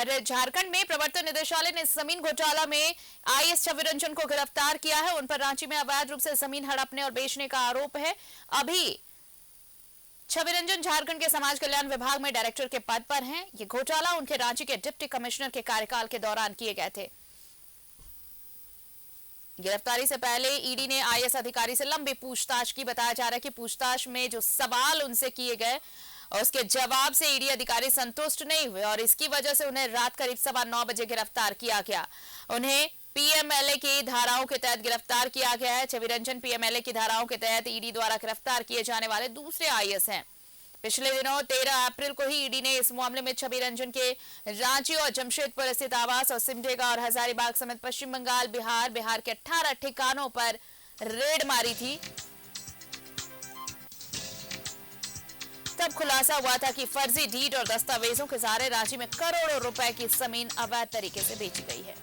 और झारखंड में प्रवर्तन निदेशालय ने जमीन घोटाला में आईएएस छवि रंजन को गिरफ्तार किया है। उन पर रांची में अवैध रूप से जमीन हड़पने और बेचने का आरोप है। अभी छवि रंजन झारखंड के समाज कल्याण विभाग में डायरेक्टर के पद पर हैं। ये घोटाला उनके रांची के डिप्टी कमिश्नर के कार्यकाल के दौरान किए गए थे। गिरफ्तारी से पहले ईडी ने आईएएस अधिकारी से लंबी पूछताछ की। बताया जा रहा है कि पूछताछ में जो सवाल उनसे किए गए और उसके जवाब से ईडी अधिकारी संतुष्ट नहीं हुए और इसकी वजह से उन्हें रात करीब 9:15 बजे गिरफ्तार किया गया। उन्हें पीएमएलए की धाराओं के तहत गिरफ्तार किया गया है। छवि रंजन पीएमएलए की धाराओं के तहत ईडी द्वारा गिरफ्तार किए जाने वाले दूसरे आईएएस हैं। पिछले दिनों 13 अप्रैल को ही ईडी ने इस मामले में छवि रंजन के रांची और जमशेदपुर स्थित आवास और सिमडेगा और हजारीबाग समेत पश्चिम बंगाल, बिहार के 18 ठिकानों पर रेड मारी थी। तब खुलासा हुआ था कि फर्जी डीड और दस्तावेजों के सहारे रांची में करोड़ों रुपए की जमीन अवैध तरीके से बेची गई है।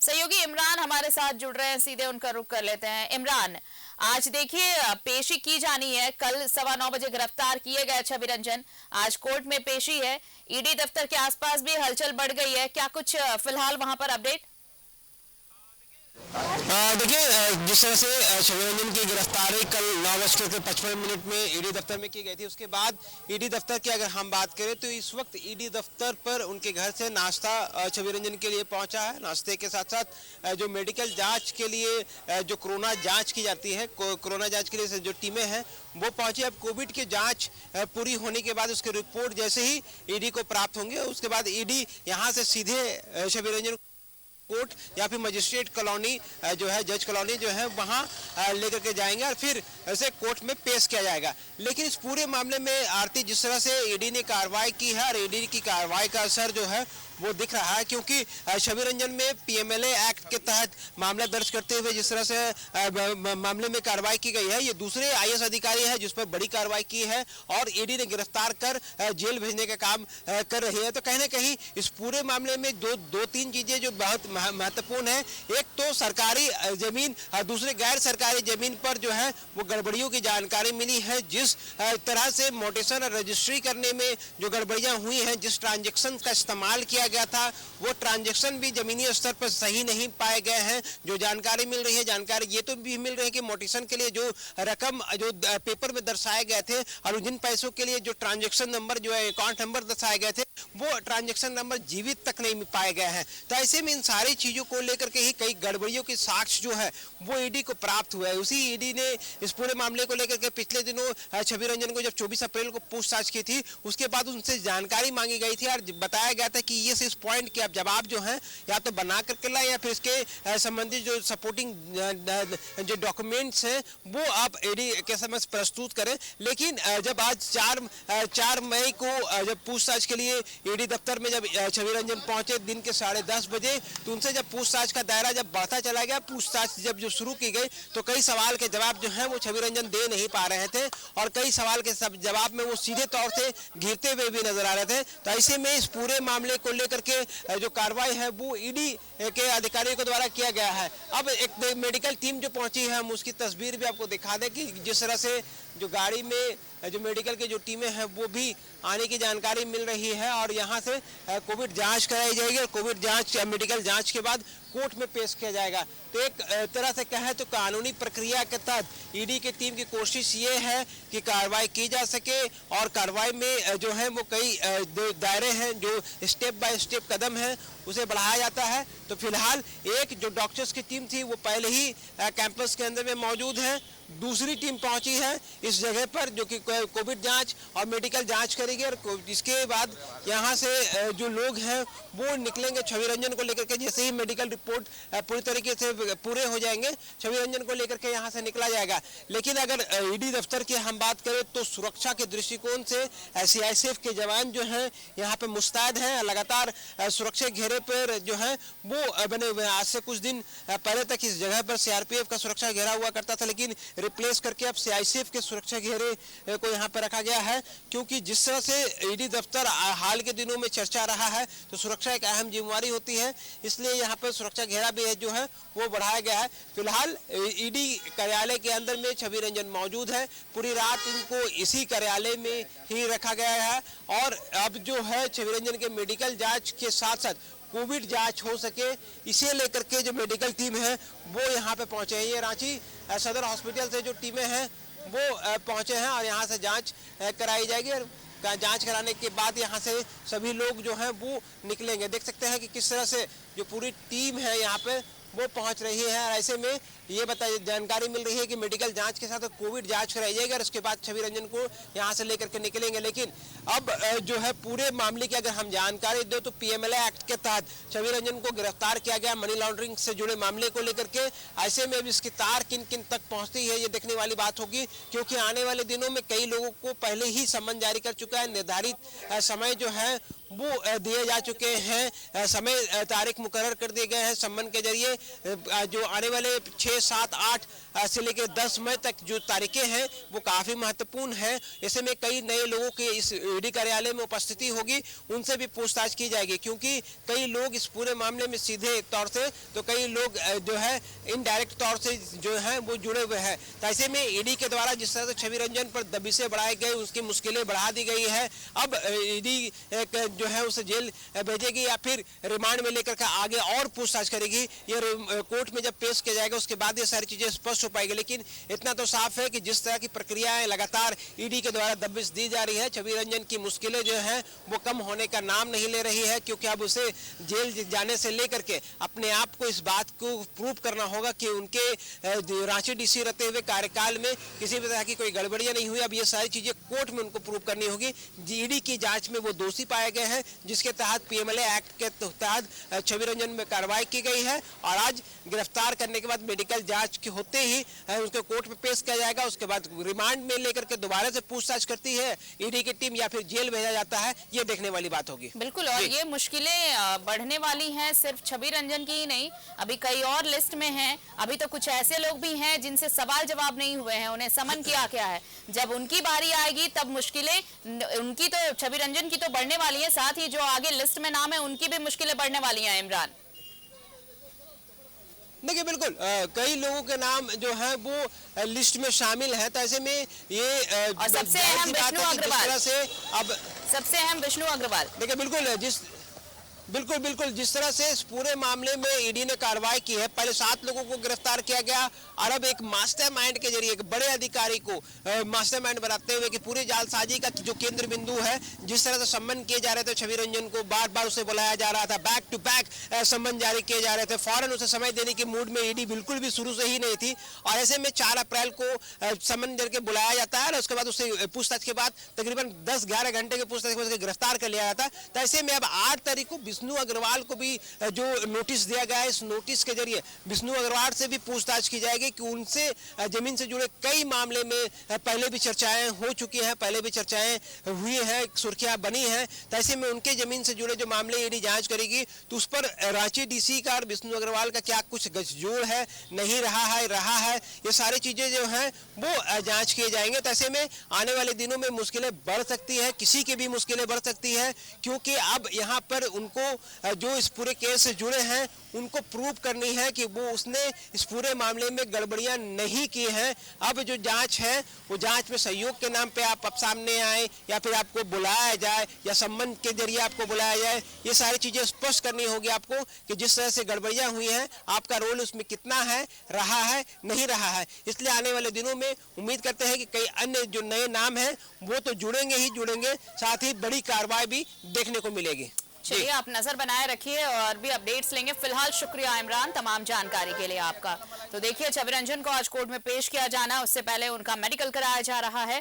सहयोगी इमरान हमारे साथ जुड़ रहे हैं, सीधे उनका रुख कर लेते हैं। इमरान, आज देखिए पेशी की जानी है। कल 9:15 बजे गिरफ्तार किए गए छवि रंजन, आज कोर्ट में पेशी है। ईडी दफ्तर के आसपास भी हलचल बढ़ गई है। क्या कुछ फिलहाल वहां पर अपडेट? देखिए, जिस तरह से छवि रंजन की गिरफ्तारी कल 9:55 में ईडी दफ्तर में की गई थी, उसके बाद ईडी दफ्तर की अगर हम बात करें तो इस वक्त ईडी दफ्तर पर उनके घर से नाश्ता छवि रंजन के लिए पहुंचा है। नाश्ते के साथ साथ जो मेडिकल जांच के लिए जो कोरोना जांच की जाती है, कोरोना जांच के लिए जो टीमें हैं वो पहुंची। अब कोविड की जांच पूरी होने के बाद उसकी रिपोर्ट जैसे ही ईडी को प्राप्त होंगे, उसके बाद ईडी यहां से सीधे छवि रंजन कोर्ट या फिर मजिस्ट्रेट कॉलोनी जो है, जज कॉलोनी जो है, वहां लेकर के जाएंगे और फिर ऐसे कोर्ट में पेश किया जाएगा। लेकिन इस पूरे मामले में आरती, जिस तरह से ईडी ने कार्रवाई की है और ईडी की कार्रवाई का असर जो है वो दिख रहा है, क्योंकि छवि रंजन में पीएमएलए एक्ट के तहत मामला दर्ज करते हुए जिस तरह से मामले में कार्रवाई की गई है, ये दूसरे आईएएस अधिकारी है जिस पर बड़ी कार्रवाई की है और ईडी ने गिरफ्तार कर जेल भेजने का काम कर रही है। तो कहीं ना कहीं इस पूरे मामले में दो तीन चीजें जो बहुत महत्वपूर्ण है। एक तो सरकारी जमीन, दूसरे गैर सरकारी जमीन पर जो है वो गड़बड़ियों की जानकारी मिली है। जिस तरह से मोटेशन और रजिस्ट्री करने में जो गड़बड़ियां हुई हैं, जिस ट्रांजेक्शन का इस्तेमाल किया गया था, वो ट्रांजैक्शन भी जमीनी स्तर पर सही नहीं पाए गए हैं। जो जानकारी मिल रही है, जानकारी ये तो भी मिल रही है कि मोटेशन के लिए जो रकम जो पेपर में दर्शाए गए थे और जिन पैसों के लिए जो ट्रांजैक्शन नंबर जो है, अकाउंट नंबर दर्शाए गए थे, वो ट्रांजैक्शन नंबर जीवित तक नहीं पाए गए हैं। तो ऐसे में इन सारी चीजों को लेकर के ही कई गड़बड़ियों के साक्ष्य जो है वो ईडी को प्राप्त हुआ है। उसी ईडी ने इस पूरे मामले को लेकर के पिछले दिनों छवि रंजन को जब 24 अप्रैल को पूछताछ की थी, उसके बाद उनसे जानकारी मांगी गई थी और बताया गया था कि ये इस पॉइंट के आप जवाब जो है या तो बना करके लाए या फिर इसके संबंधित जो सपोर्टिंग जो डॉक्यूमेंट्स हैं वो आप ईडी के समक्ष प्रस्तुत करें। लेकिन जब आज 4 मई को जब पूछताछ के लिए ईडी दफ्तर में जब छवि रंजन पहुंचे दिन के 10:30 बजे, तो उनसे जब पूछताछ का दायरा जब बढ़ता चला गया, पूछताछ जब जो शुरू की गई, तो कई सवाल के जवाब जो है वो छवि रंजन दे नहीं पा रहे थे और कई सवाल के सब जवाब में वो सीधे तौर से घिरते हुए भी नजर आ रहे थे। तो ऐसे में इस पूरे मामले को लेकर के जो कार्रवाई है वो ईडी के अधिकारियों के द्वारा किया गया है। अब एक मेडिकल टीम जो पहुंची है, हम उसकी तस्वीर भी आपको दिखा दें कि जिस तरह से जो गाड़ी में जो मेडिकल की जो टीमें हैं वो भी आने की जानकारी मिल रही है और यहाँ से कोविड जांच कराई जाएगी और कोविड जांच मेडिकल जांच के बाद कोर्ट में पेश किया जाएगा। तो एक तरह से कहें तो कानूनी प्रक्रिया के तहत ईडी की टीम की कोशिश ये है कि कार्रवाई की जा सके और कार्रवाई में जो है वो कई दायरे हैं, जो स्टेप बाय स्टेप कदम है उसे बढ़ाया जाता है। तो फिलहाल एक जो डॉक्टर्स की टीम थी वो पहले ही कैंपस के अंदर में मौजूद है। दूसरी टीम पहुंची है इस जगह पर जो कि कोविड जांच और मेडिकल जांच करेगी और इसके बाद यहां से जो लोग हैं वो निकलेंगे छवि रंजन को लेकर के। जैसे ही मेडिकल रिपोर्ट पूरी तरीके से पूरे हो जाएंगे, छवि रंजन को लेकर के यहां से निकला जाएगा। लेकिन अगर ईडी दफ्तर की हम बात करें तो सुरक्षा के दृष्टिकोण से सीआईएसएफ के जवान जो हैं यहाँ पे मुस्तैद हैं, लगातार सुरक्षा घेरे घेरे पर जो है वो बने हुए हैं। आज से कुछ दिन पहले तक इस जगह पर सीआरपीएफ का सुरक्षा घेरा हुआ करता था, लेकिन रिप्लेस करके अब सीआईएसएफ के सुरक्षा घेरे को यहाँ पर रखा गया है, क्योंकि जिस तरह से ईडी दफ्तर हाल के दिनों में चर्चा रहा है तो सुरक्षा एक अहम जिम्मेवारी होती है, इसलिए यहाँ पर सुरक्षा घेरा भी है जो है वो बढ़ाया गया है। फिलहाल ईडी कार्यालय के अंदर में छवि रंजन मौजूद है, पूरी रात इनको इसी कार्यालय में ही रखा गया है और अब जो है छवि रंजन के मेडिकल जांच के साथ साथ कोविड जांच हो सके इसे लेकर के जो मेडिकल टीम है वो यहाँ पे पहुंचे हैं। ये रांची सदर हॉस्पिटल से जो टीमें हैं वो पहुंचे हैं और यहाँ से जांच कराई जाएगी और जांच कराने के बाद यहाँ से सभी लोग जो हैं वो निकलेंगे। देख सकते हैं कि किस तरह से जो पूरी टीम है यहाँ पे वो पहुंच रही है और ऐसे में ये जानकारी मिल रही है कि मेडिकल जांच के साथ कोविड जांच कराई जाएगी और उसके बाद छवि रंजन को यहां से लेकर के निकलेंगे। लेकिन अब जो है पूरे मामले की अगर हम जानकारी दें तो पीएमएलए एक्ट के तहत छवि रंजन को गिरफ्तार किया गया मनी लॉन्ड्रिंग से जुड़े मामले को लेकर के। ऐसे में अब इसकी तार किन किन तक पहुंचती है ये देखने वाली बात होगी, क्योंकि आने वाले दिनों में कई लोगों को पहले ही सम्मन जारी कर चुका है, निर्धारित समय जो है वो दिए जा चुके हैं, समय तारीख मुकर्रर कर दिए गए हैं सम्मन के जरिए। जो आने वाले 6, 7, 8 से लेकर 10 मई तक जो तारीखें हैं वो काफी महत्वपूर्ण है। ऐसे में कई नए लोगों की इस ईडी कार्यालय में उपस्थिति होगी, उनसे भी पूछताछ की जाएगी, क्योंकि कई लोग इस पूरे मामले में सीधे तौर से तो कई लोग जो है इनडायरेक्ट तौर से जो है वो जुड़े हुए हैं। तो ऐसे में ईडी के द्वारा जिस तरह से छवि रंजन पर दबिशें बढ़ाई गई, उसकी मुश्किलें बढ़ा दी गई है। अब ईडी जो है उसे जेल भेजेगी या फिर रिमांड में लेकर के आगे और पूछताछ करेगी, ये कोर्ट में जब पेश किया जाएगा उसके बाद ये सारी चीजें स्पष्ट हो पाएगी। लेकिन इतना तो साफ है कि जिस तरह की प्रक्रियाएं लगातार ईडी के द्वारा दबिश दी जा रही है, छवि रंजन की मुश्किलें जो है वो कम होने का नाम नहीं ले रही है, क्योंकि अब उसे जेल जाने से लेकर के अपने आप को इस बात को प्रूव करना होगा कि उनके रांची डीसी रहते हुए कार्यकाल में किसी भी तरह की कोई गड़बड़ियां नहीं हुई। अब ये सारी चीजें कोर्ट में उनको प्रूव करनी होगी। ईडी की जांच में वो दोषी पाए गए हैं, जिसके तहत पीएमएलए एक्ट के तहत छवि रंजन में कार्रवाई की गई है और आज गिरफ्तार करने के बाद मेडिकल जांच के होते ही उसको कोर्ट में पेश किया जाएगा। उसके बाद रिमांड में लेकर के दोबारा से पूछताछ करती है ईडी की टीम या फिर जेल भेजा जाता है, ये देखने वाली बात होगी। बिल्कुल, और ये मुश्किलें बढ़ने वाली हैं, सिर्फ छवि रंजन की ही नहीं, अभी कई और लिस्ट में हैं। अभी तो कुछ ऐसे लोग भी हैं जिनसे सवाल जवाब नहीं हुए हैं, उन्हें समन किया गया है। जब उनकी बारी आएगी तब मुश्किलें उनकी तो छवि रंजन की तो बढ़ने वाली है, साथ ही जो आगे लिस्ट में नाम है उनकी भी मुश्किलें बढ़ने वाली हैं। इमरान, देखिए बिल्कुल कई लोगों के नाम जो है वो लिस्ट में शामिल है, तो ऐसे में ये और सबसे अहम विष्णु अग्रवाल सबसे अहम विष्णु अग्रवाल। देखिए बिल्कुल जिस तरह से इस पूरे मामले में ईडी ने कार्रवाई की है, पहले 7 लोगों को गिरफ्तार किया गया और अब एक मास्टरमाइंड के जरिए एक बड़े अधिकारी को मास्टरमाइंड बनाते हुए कि पूरी जालसाजी का जो केंद्र बिंदु है, जिस तरह से सम्मन किए जा रहे थे छवि रंजन को, बार बार उसे बुलाया जा रहा था, बैक टू बैक सम्मन जारी किए जा रहे थे, फौरन उसे समय देने की मूड में ईडी बिल्कुल भी शुरू से ही नहीं थी। और ऐसे में 4 अप्रैल को सम्मन करके बुलाया जाता है और उसके बाद उसे पूछताछ के बाद तकरीबन 10-11 घंटे के पूछताछ के बाद गिरफ्तार कर लिया जाता है। तो ऐसे में अब 8 तारीख को विष्णु अग्रवाल को भी जो नोटिस दिया गया है, इस नोटिस के जरिए विष्णु अग्रवाल से भी पूछताछ की जाएगी कि उनसे जमीन से जुड़े कई मामले में पहले भी चर्चाएं हो चुकी हैं, पहले भी चर्चाएं हुई हैं, सुर्खियां बनी हैं। तो ऐसे में उनके जमीन से जुड़े जो मामले ईडी जांच करेगी तो उस पर रांची डीसी का और विष्णु अग्रवाल का क्या कुछ गठजोड़ है, नहीं रहा है, ये सारी चीजें जो है वो जांच किए जाएंगे। तो ऐसे में आने वाले दिनों में मुश्किलें बढ़ सकती है, किसी की भी मुश्किलें बढ़ सकती है, क्योंकि अब यहाँ पर उनको जो इस पूरे केस से जुड़े हैं उनको प्रूव करनी है कि वो उसने इस पूरे मामले में गड़बड़ियां नहीं की हैं। अब जो जांच है वो जांच में सहयोग के नाम पे आप अब सामने आए या फिर आपको बुलाया जाए या सम्मन के जरिए आपको बुलाया जाए, ये सारी चीजें स्पष्ट करनी होगी आपको कि जिस तरह से गड़बड़ियां हुई हैं आपका रोल उसमें कितना है, रहा है, नहीं रहा है। इसलिए आने वाले दिनों में उम्मीद करते हैं कि कई अन्य जो नए नाम हैं वो तो जुड़ेंगे ही जुड़ेंगे, साथ ही बड़ी कार्रवाई भी देखने को मिलेगी। चलिए, आप नजर बनाए रखिए और भी अपडेट्स लेंगे। फिलहाल शुक्रिया इमरान तमाम जानकारी के लिए आपका। तो देखिए, छवि रंजन को आज कोर्ट में पेश किया जाना, उससे पहले उनका मेडिकल कराया जा रहा है।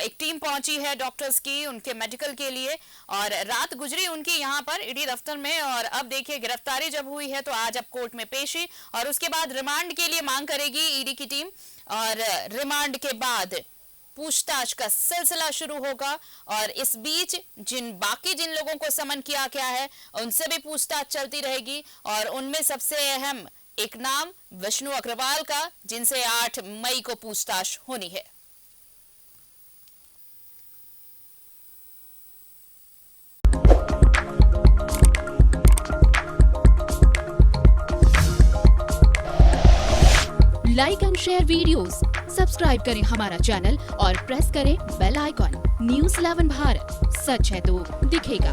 एक टीम पहुंची है डॉक्टर्स की उनके मेडिकल के लिए और रात गुजरी उनकी यहाँ पर ईडी दफ्तर में। और अब देखिए, गिरफ्तारी जब हुई है तो आज अब कोर्ट में पेशी और उसके बाद रिमांड के लिए मांग करेगी ईडी की टीम और रिमांड के बाद पूछताछ का सिलसिला शुरू होगा और इस बीच जिन लोगों को समन किया गया है उनसे भी पूछताछ चलती रहेगी और उनमें सबसे अहम एक नाम विष्णु अग्रवाल का, जिनसे 8 मई को पूछताछ होनी है। Like and share videos, subscribe करें हमारा चैनल और प्रेस करें बेल आइकॉन। न्यूज़ 11 भारत, सच है तो दिखेगा।